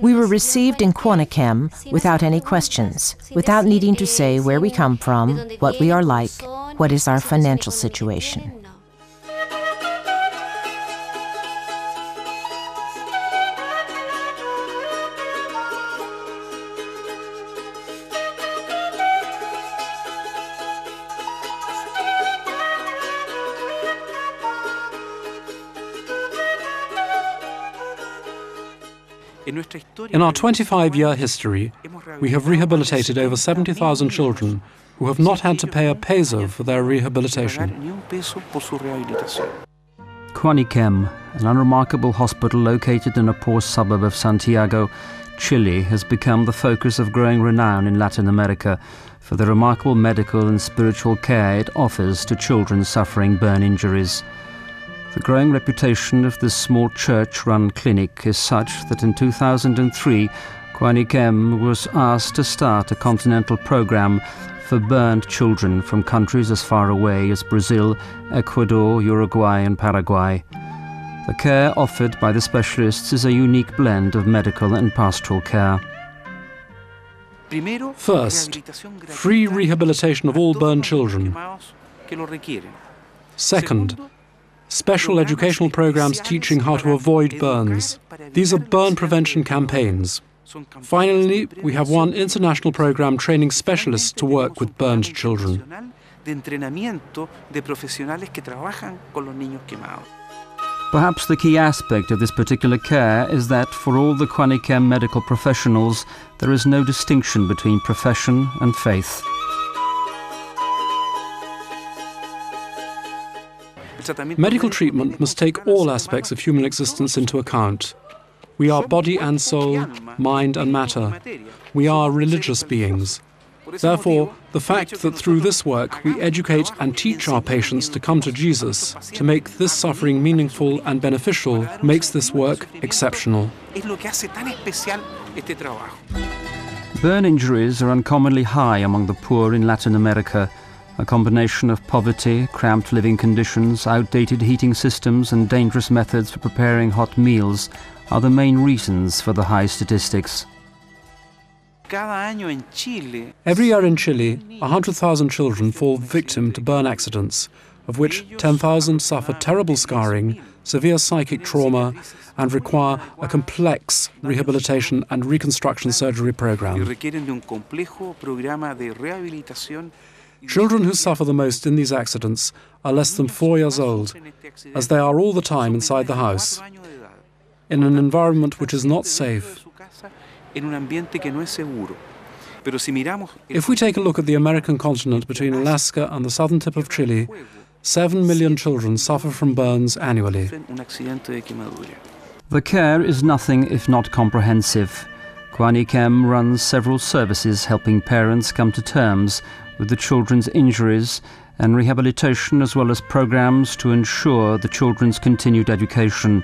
We were received in Coaniquem without any questions, without needing to say where we come from, what we are like, what is our financial situation. In our 25-year history, we have rehabilitated over 70,000 children who have not had to pay a peso for their rehabilitation. Coaniquem, an unremarkable hospital located in a poor suburb of Santiago, Chile, has become the focus of growing renown in Latin America for the remarkable medical and spiritual care it offers to children suffering burn injuries. The growing reputation of this small church-run clinic is such that in 2003, Coaniquem was asked to start a continental program for burned children from countries as far away as Brazil, Ecuador, Uruguay and Paraguay. The care offered by the specialists is a unique blend of medical and pastoral care. First, free rehabilitation of all burned children. Second, special educational programs teaching how to avoid burns. These are burn prevention campaigns. Finally, we have one international program training specialists to work with burned children. Perhaps the key aspect of this particular care is that for all the Coaniquem medical professionals, there is no distinction between profession and faith. Medical treatment must take all aspects of human existence into account. We are body and soul, mind and matter. We are religious beings. Therefore, the fact that through this work we educate and teach our patients to come to Jesus, to make this suffering meaningful and beneficial, makes this work exceptional. Burn injuries are uncommonly high among the poor in Latin America. A combination of poverty, cramped living conditions, outdated heating systems and dangerous methods for preparing hot meals are the main reasons for the high statistics. Every year in Chile, 100,000 children fall victim to burn accidents, of which 10,000 suffer terrible scarring, severe psychic trauma, and require a complex rehabilitation and reconstruction surgery program. Children who suffer the most in these accidents are less than 4 years old, as they are all the time inside the house, in an environment which is not safe. If we take a look at the American continent between Alaska and the southern tip of Chile, 7 million children suffer from burns annually. The care is nothing if not comprehensive. Coaniquem runs several services helping parents come to terms with the children's injuries and rehabilitation, as well as programs to ensure the children's continued education.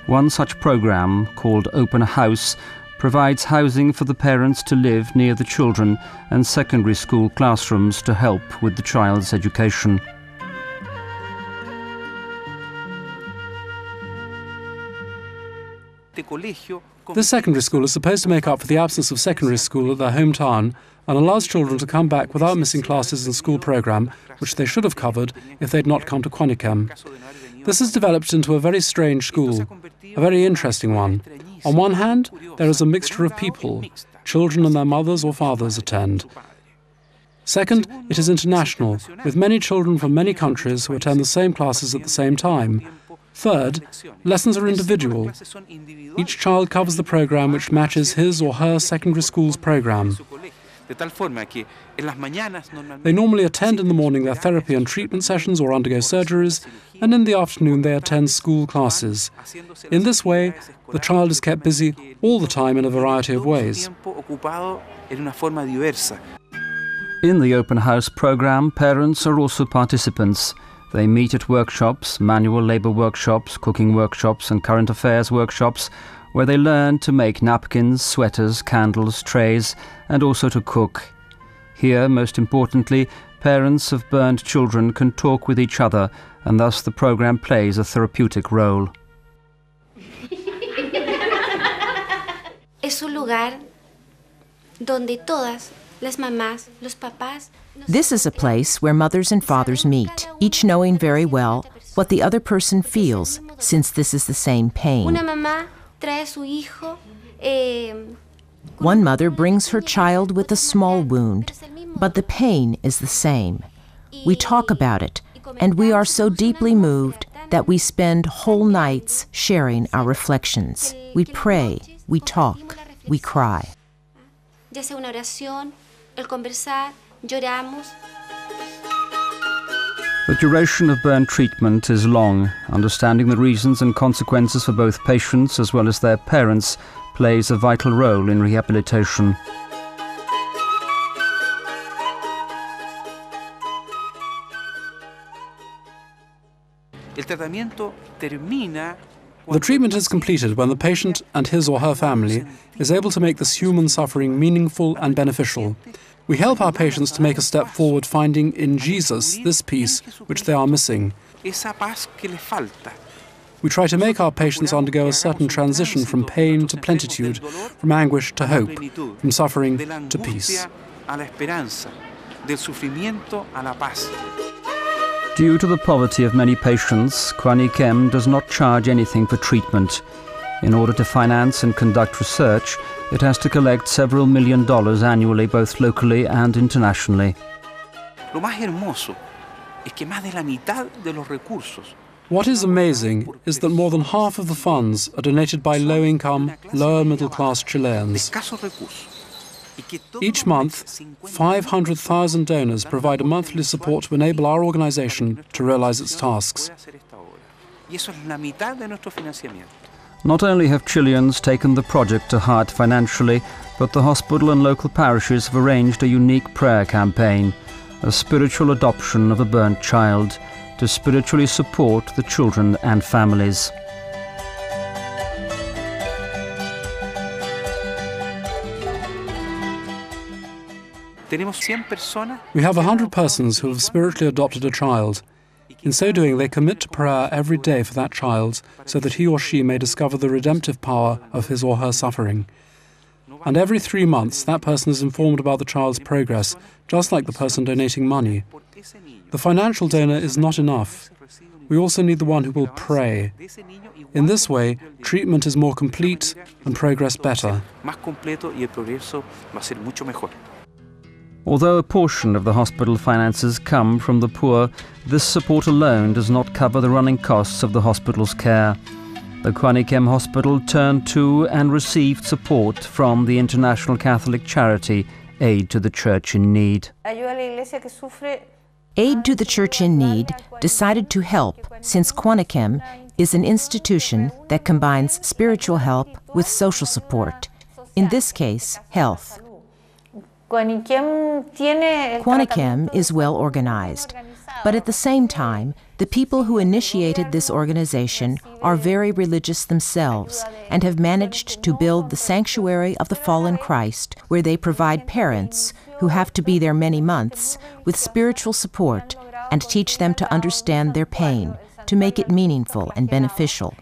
One such program, called Open House, provides housing for the parents to live near the children and secondary school classrooms to help with the child's education. This secondary school is supposed to make up for the absence of secondary school at their hometown and allows children to come back without missing classes in school program, which they should have covered if they'd not come to Coaniquem. This has developed into a very strange school, a very interesting one. On one hand, there is a mixture of people. Children and their mothers or fathers attend. Second, it is international, with many children from many countries who attend the same classes at the same time. Third, lessons are individual. Each child covers the program which matches his or her secondary school's program. They normally attend in the morning their therapy and treatment sessions or undergo surgeries, and in the afternoon they attend school classes. In this way, the child is kept busy all the time in a variety of ways. In the Open House program, parents are also participants. They meet at workshops, manual labor workshops, cooking workshops and current affairs workshops, where they learn to make napkins, sweaters, candles, trays, and also to cook. Here, most importantly, parents of burned children can talk with each other, and thus the program plays a therapeutic role. es un lugar donde todas las mamás, los papás. This is a place where mothers and fathers meet, each knowing very well what the other person feels, since this is the same pain. Una mamá trae a su hijo. One mother brings her child with a small wound, but the pain is the same. We talk about it, and we are so deeply moved that we spend whole nights sharing our reflections. We pray, we talk, we cry. Ya sea una oración, el conversar, lloramos. The duration of burn treatment is long. Understanding the reasons and consequences for both patients as well as their parents plays a vital role in rehabilitation. The treatment is completed when the patient and his or her family is able to make this human suffering meaningful and beneficial. We help our patients to make a step forward, finding in Jesus this peace which they are missing. We try to make our patients undergo a certain transition from pain to plenitude, from anguish to hope, from suffering to peace. Due to the poverty of many patients, Coaniquem does not charge anything for treatment. In order to finance and conduct research, it has to collect several $1 million annually, both locally and internationally. What is amazing is that more than half of the funds are donated by low-income, lower-middle-class Chileans. Each month, 500,000 donors provide a monthly support to enable our organization to realize its tasks. Not only have Chileans taken the project to heart financially, but the hospital and local parishes have arranged a unique prayer campaign, a spiritual adoption of a burnt child, to spiritually support the children and families. We have 100 persons who have spiritually adopted a child. In so doing, they commit to prayer every day for that child so that he or she may discover the redemptive power of his or her suffering. And every 3 months, that person is informed about the child's progress, just like the person donating money. The financial donor is not enough. We also need the one who will pray. In this way, treatment is more complete and progress better. Although a portion of the hospital finances come from the poor, this support alone does not cover the running costs of the hospital's care. The Coaniquem Hospital turned to and received support from the international Catholic charity Aid to the Church in Need. Aid to the Church in Need decided to help since Coaniquem is an institution that combines spiritual help with social support, in this case, health. Coaniquem is well organized, but at the same time, the people who initiated this organization are very religious themselves and have managed to build the Sanctuary of the Fallen Christ, where they provide parents, who have to be there many months, with spiritual support and teach them to understand their pain, to make it meaningful and beneficial.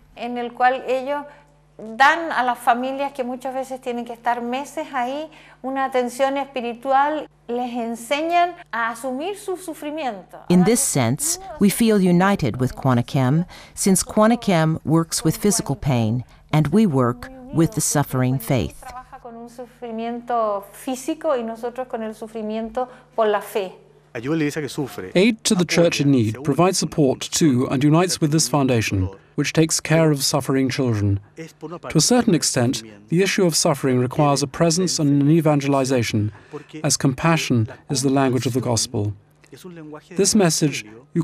Dan a las familias que muchas veces tienen que estar meses ahí una atención espiritual, les enseñan a asumir su sufrimiento. In this sense, we feel united with Coaniquem, since Coaniquem works with physical pain and we work with the suffering faith. Trabaja con un sufrimiento físico y nosotros con el sufrimiento por la fe. Aid to the Church in Need provides support to and unites with this foundation, which takes care of suffering children. To a certain extent, the issue of suffering requires a presence and an evangelization, as compassion is the language of the gospel. This message you